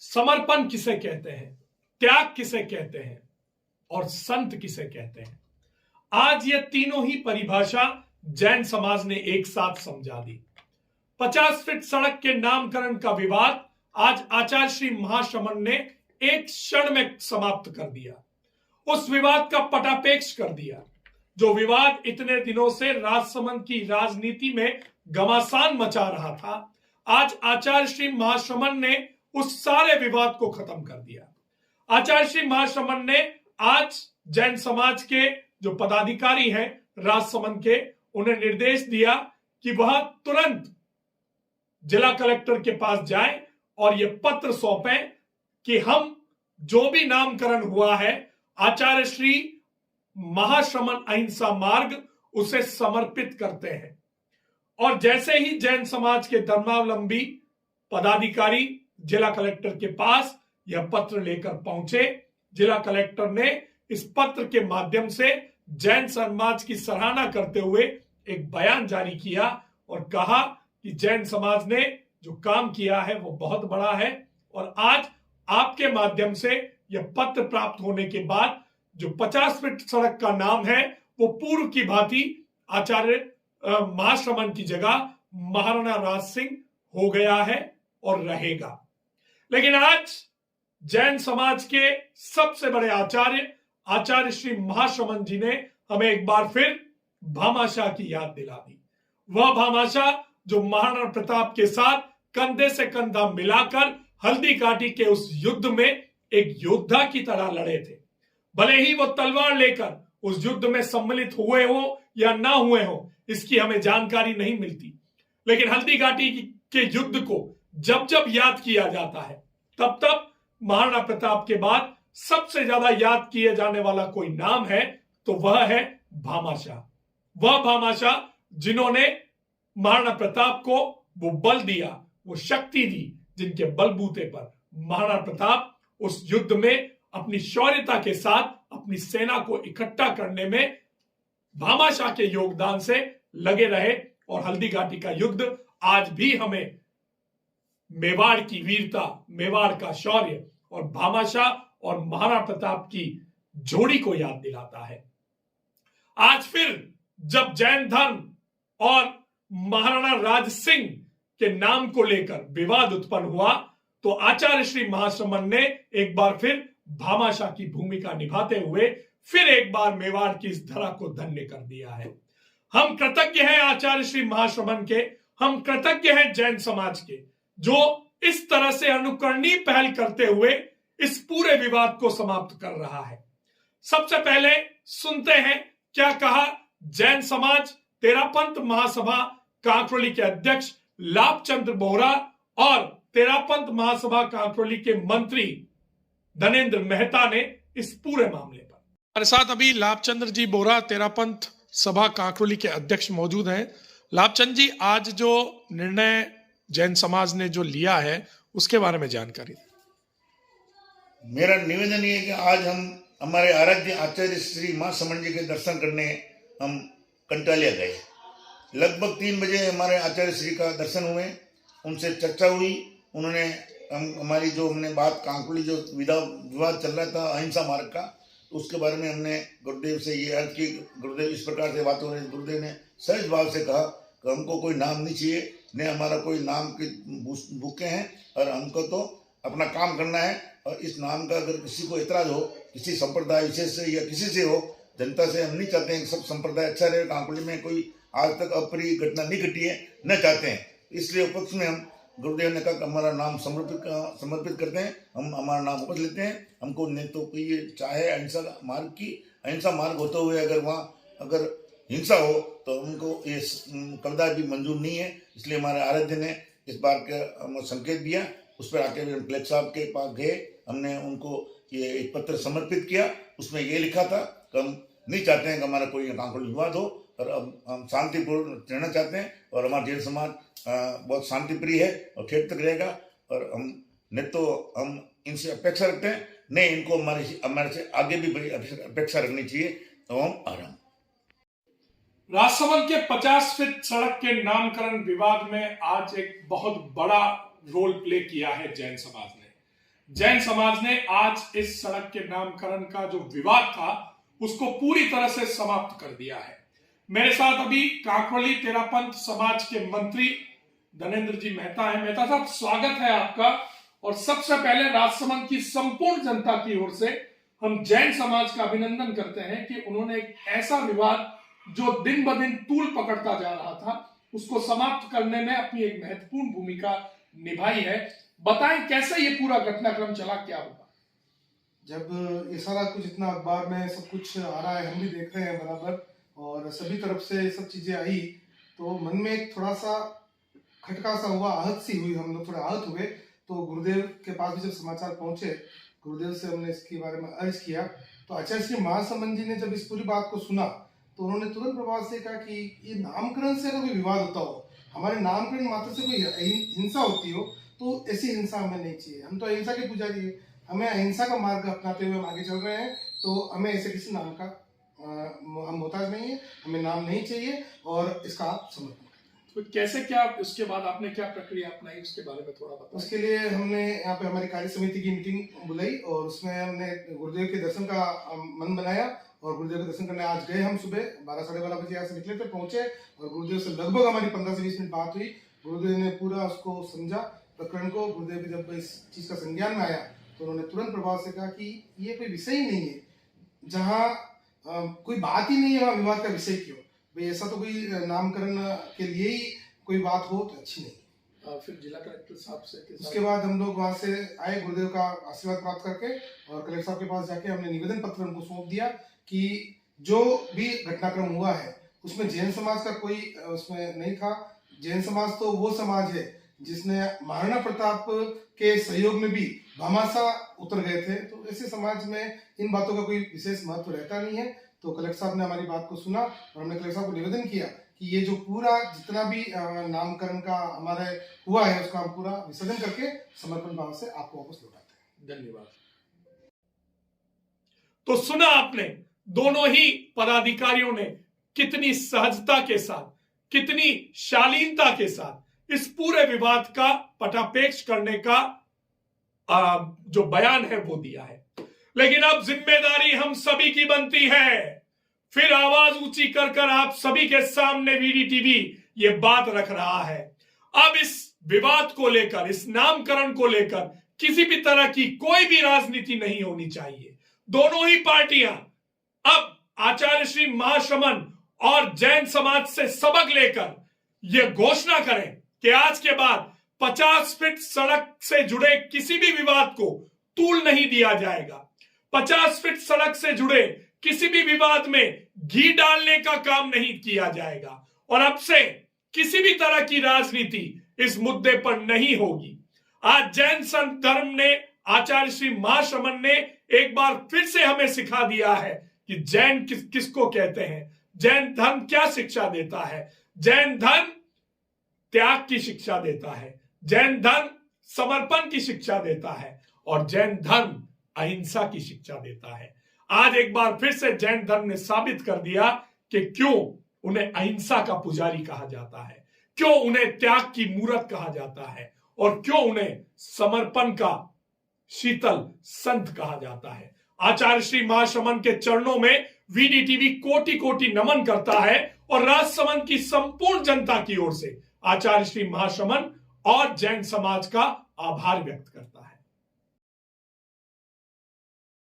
समर्पण किसे कहते हैं, त्याग किसे कहते हैं और संत किसे कहते हैं। आज ये तीनों ही परिभाषा जैन समाज ने एक साथ समझा दी। 50 फीट सड़क के नामकरण का विवाद आज आचार्य श्री महाश्रमण ने एक क्षण में समाप्त कर दिया। उस विवाद का पटापेक्ष कर दिया। जो विवाद इतने दिनों से राजसमंद की राजनीति में घमासान मचा रहा था, आज आचार्य श्री महाश्रमण ने उस सारे विवाद को खत्म कर दिया। आचार्य श्री महाश्रमण ने आज जैन समाज के जो पदाधिकारी हैं राजसमंद के, उन्हें निर्देश दिया कि वह तुरंत जिला कलेक्टर के पास जाएं और यह पत्र सौंपें कि हम जो भी नामकरण हुआ है आचार्य श्री महाश्रमण अहिंसा मार्ग, उसे समर्पित करते हैं। और जैसे ही जैन समाज के धर्मावलंबी पदाधिकारी जिला कलेक्टर के पास यह पत्र लेकर पहुंचे, जिला कलेक्टर ने इस पत्र के माध्यम से जैन समाज की सराहना करते हुए एक बयान जारी किया और कहा कि जैन समाज ने जो काम किया है वो बहुत बड़ा है और आज आपके माध्यम से यह पत्र प्राप्त होने के बाद जो 50 फीट सड़क का नाम है वो पूर्व की भांति आचार्य महाश्रमण की जगह महाराणा राज सिंह हो गया है और रहेगा। लेकिन आज जैन समाज के सबसे बड़े आचार्य श्री महाश्रमण जी ने हमें एक बार फिर भामाशाह की याद दिला दी। वह भामाशाह जो महाराणा प्रताप के साथ कंधे से कंधा मिलाकर हल्दी घाटी के उस युद्ध में एक योद्धा की तरह लड़े थे। भले ही वो तलवार लेकर उस युद्ध में सम्मिलित हुए हो या ना हुए हो, इसकी हमें जानकारी नहीं मिलती, लेकिन हल्दी घाटी के युद्ध को जब जब याद किया जाता है तब तब महाराणा प्रताप के बाद सबसे ज्यादा याद किए जाने वाला कोई नाम है तो वह है भामाशाह। वह भामाशाह जिन्होंने महाराणा प्रताप को वो बल दिया, वो शक्ति दी, जिनके बलबूते पर महाराणा प्रताप उस युद्ध में अपनी शौर्यता के साथ अपनी सेना को इकट्ठा करने में भामाशाह के योगदान से लगे रहे। और हल्दी घाटी का युद्ध आज भी हमें मेवाड़ की वीरता, मेवाड़ का शौर्य और भामाशाह और महाराणा प्रताप की जोड़ी को याद दिलाता है। आज फिर जब जैन धर्म और महाराणा राज सिंह के नाम को लेकर विवाद उत्पन्न हुआ तो आचार्य श्री महाश्रमण ने एक बार फिर भामाशाह की भूमिका निभाते हुए फिर एक बार मेवाड़ की इस धरा को धन्य कर दिया है। हम कृतज्ञ हैं आचार्य श्री महाश्रमण के, हम कृतज्ञ हैं जैन समाज के, जो इस तरह से अनुकरणीय पहल करते हुए इस पूरे विवाद को समाप्त कर रहा है। सबसे पहले सुनते हैं क्या कहा जैन समाज तेरापंथ महासभा कांकरोली के अध्यक्ष लाभचंद्र बोहरा और तेरापंथ महासभा कांकरोली के मंत्री धनेन्द्र मेहता ने इस पूरे मामले पर। हमारे साथ अभी लाभचंद्र जी बोहरा तेरापंथ सभा कांकरोली के अध्यक्ष मौजूद हैं। लाभचंद्र जी, आज जो निर्णय जैन समाज ने जो लिया है उसके बारे में जानकारी। मेरा निवेदन ये है कि आज हम हमारे आराध्य आचार्य श्री महाश्रमण जी के दर्शन करने हम कंटालिया गए। लगभग 3 बजे हमारे आचार्य श्री का दर्शन हुए, उनसे चर्चा हुई। उन्होंने हमारी जो हमने बात कांकरोली जो विवाद चल रहा था अहिंसा मार्ग का, उसके बारे में हमने गुरुदेव से ये अर्ज की, गुरुदेव इस प्रकार से बात हो रही। गुरुदेव ने सहज भाव से कहा कि हमको कोई नाम नहीं चाहिए, न हमारा कोई नाम के भूखे हैं और हमको तो अपना काम करना है। और इस नाम का अगर किसी को इतराज हो, किसी संप्रदाय विशेष से या किसी से हो, जनता से हम नहीं चाहते हैं कि सब संप्रदाय अच्छा रहे। कांकरोली में कोई आज तक अप्रिय घटना नहीं घटी है, न चाहते हैं। इसलिए उपक्ष में हम गुरुदेव ने कहा कि हमारा नाम समर्पित करते हैं, हम हमारा नाम वापस लेते हैं। हमको नहीं तो कोई चाहे अहिंसा मार्ग होते हुए अगर वहाँ अगर हिंसा हो तो हमको ये कदापि भी मंजूर नहीं है। इसलिए हमारे आराध्य ने इस बार का संकेत दिया। उस पर आके हम कलेक्टर साहब के पास गए, हमने उनको ये एक पत्र समर्पित किया। उसमें ये लिखा था कि हम नहीं चाहते हैं कि हमारा कोई कांकरोली विवाद हो और अब हम शांतिपूर्ण रहना चाहते हैं और हमारा जैन समाज बहुत शांतिप्रिय है और ठेठ तक रहेगा। और हम नहीं तो हम इनसे अपेक्षा रखते हैं, नहीं इनको हमारे से आगे भी बड़ी अपेक्षा रखनी चाहिए। तो हम आराम राजसमंद के 50 फीट सड़क के नामकरण विवाद में आज एक बहुत बड़ा रोल प्ले किया है जैन समाज ने। जैन समाज ने आज इस सड़क के नामकरण का जो विवाद था उसको पूरी तरह से समाप्त कर दिया है। मेरे साथ अभी काकोली तेरापंथ समाज के मंत्री धनेंद्र जी मेहता है। मेहता साहब, स्वागत है आपका। और सबसे पहले राजसमंद की संपूर्ण जनता की ओर से हम जैन समाज का अभिनंदन करते हैं कि उन्होंने एक ऐसा विवाद जो दिन ब दिन तूल पकड़ता जा रहा था उसको समाप्त करने में अपनी एक महत्वपूर्ण भूमिका निभाई है। बताएं कैसे ये पूरा घटनाक्रम चला, क्या हुआ? जब ये सारा कुछ इतना अखबार में सब कुछ आ रहा है, हम भी देख रहे हैं बराबर, और सभी तरफ से सब चीजें आई, तो मन में एक थोड़ा सा खटका सा हुआ, आहत सी हुई, हम लोग थोड़ा आहत हुए। तो गुरुदेव के पास भी जब समाचार पहुंचे, गुरुदेव से हमने इसके बारे में अर्ज किया, तो आचार्य श्री महासमंद जी ने जब इस पूरी बात को सुना तो उन्होंने तुरंत प्रभाव से कहा कि ये नामकरण से अगर कोई विवाद होता हो, हमारे नामकरण मात्र से कोई हिंसा होती हो, तो ऐसी हिंसा हमें नहीं चाहिए। हम तो अहिंसा के पुजारी है, हमें अहिंसा का मार्ग अपनाते हुए हम आगे चल रहे हैं, तो हमें ऐसे किसी नाम का हम मोहताज नहीं है, हमें नाम नहीं चाहिए और इसका आप समर्पण। तो कैसे, क्या उसके बाद आपने क्या प्रक्रिया अपनाई, उसके बारे में थोड़ा बताओ। उसके लिए हमने यहाँ पे हमारी कार्य समिति की मीटिंग बुलाई और उसमें हमने गुरुदेव के दर्शन का मन बनाया और गुरुदेव के दर्शन करने आज गए। हम सुबह 12 साढ़े 12 बजे यहाँ से निकले थे, पहुंचे और गुरुदेव से लगभग हमारी 15 से 20 मिनट बात हुई। गुरुदेव ने पूरा उसको समझा प्रकरण को। गुरुदेव के जब इस चीज का संज्ञान में आया तो उन्होंने तुरंत प्रभाव से कहा कि ये कोई विषय ही नहीं है, जहाँ कोई बात ही नहीं है वहाँ विवाद का विषय क्यों भाई? ऐसा तो कोई नामकरण के लिए ही कोई बात हो तो अच्छी नहीं। फिर जिला कलेक्टर साहब से उसके बाद हम लोग वहां से आए, गुरुदेव का आशीर्वाद प्राप्त करके, और कलेक्टर साहब के पास जाके हमने निवेदन पत्र उनको सौंप दिया कि जो भी घटनाक्रम हुआ है उसमें जैन समाज का कोई उसमें नहीं था। जैन समाज तो वो समाज है जिसने महाराणा प्रताप के सहयोग में भी भामाशाह उतर गए थे, तो ऐसे समाज में इन बातों का कोई विशेष महत्व रहता नहीं है। तो कलेक्टर साहब ने हमारी बात को सुना और हमने कलेक्टर साहब को निवेदन किया कि ये जो पूरा जितना भी नामकरण का हमारे हुआ है उसका हम पूरा विसर्जन करके समर्पण भाव से आपको वापस लौटाते हैं। धन्यवाद। तो सुना आपने, दोनों ही पदाधिकारियों ने कितनी सहजता के साथ, कितनी शालीनता के साथ इस पूरे विवाद का पटापेक्ष करने का जो बयान है वो दिया है। लेकिन अब जिम्मेदारी हम सभी की बनती है। फिर आवाज ऊंची कर कर आप सभी के सामने वीडीटीवी ये बात रख रहा है। अब इस विवाद को लेकर, इस नामकरण को लेकर किसी भी तरह की कोई भी राजनीति नहीं होनी चाहिए। दोनों ही पार्टियां अब आचार्य श्री महाशमन और जैन समाज से सबक लेकर यह घोषणा करें कि आज के बाद 50 फीट सड़क से जुड़े किसी भी विवाद को तूल नहीं दिया जाएगा। 50 फीट सड़क से जुड़े किसी भी विवाद में घी डालने का काम नहीं किया जाएगा और अब से किसी भी तरह की राजनीति इस मुद्दे पर नहीं होगी। आज जैन संत धर्म ने, आचार्य श्री महाशमन ने एक बार फिर से हमें सिखा दिया है कि जैन किसको कहते हैं, जैन धर्म क्या शिक्षा देता है। जैन धर्म त्याग की शिक्षा देता है, जैन धर्म समर्पण की शिक्षा देता है और जैन धर्म अहिंसा की शिक्षा देता है। आज एक बार फिर से जैन धर्म ने साबित कर दिया कि क्यों उन्हें अहिंसा का पुजारी कहा जाता है, क्यों उन्हें त्याग की मूरत कहा जाता है और क्यों उन्हें समर्पण का शीतल संत कहा जाता है। आचार्य श्री महाशमन के चरणों में वीडीटीवी कोटि कोटि नमन करता है और राजसमंद की संपूर्ण जनता की ओर से आचार्य श्री महाशमन और जैन समाज का आभार व्यक्त करता है।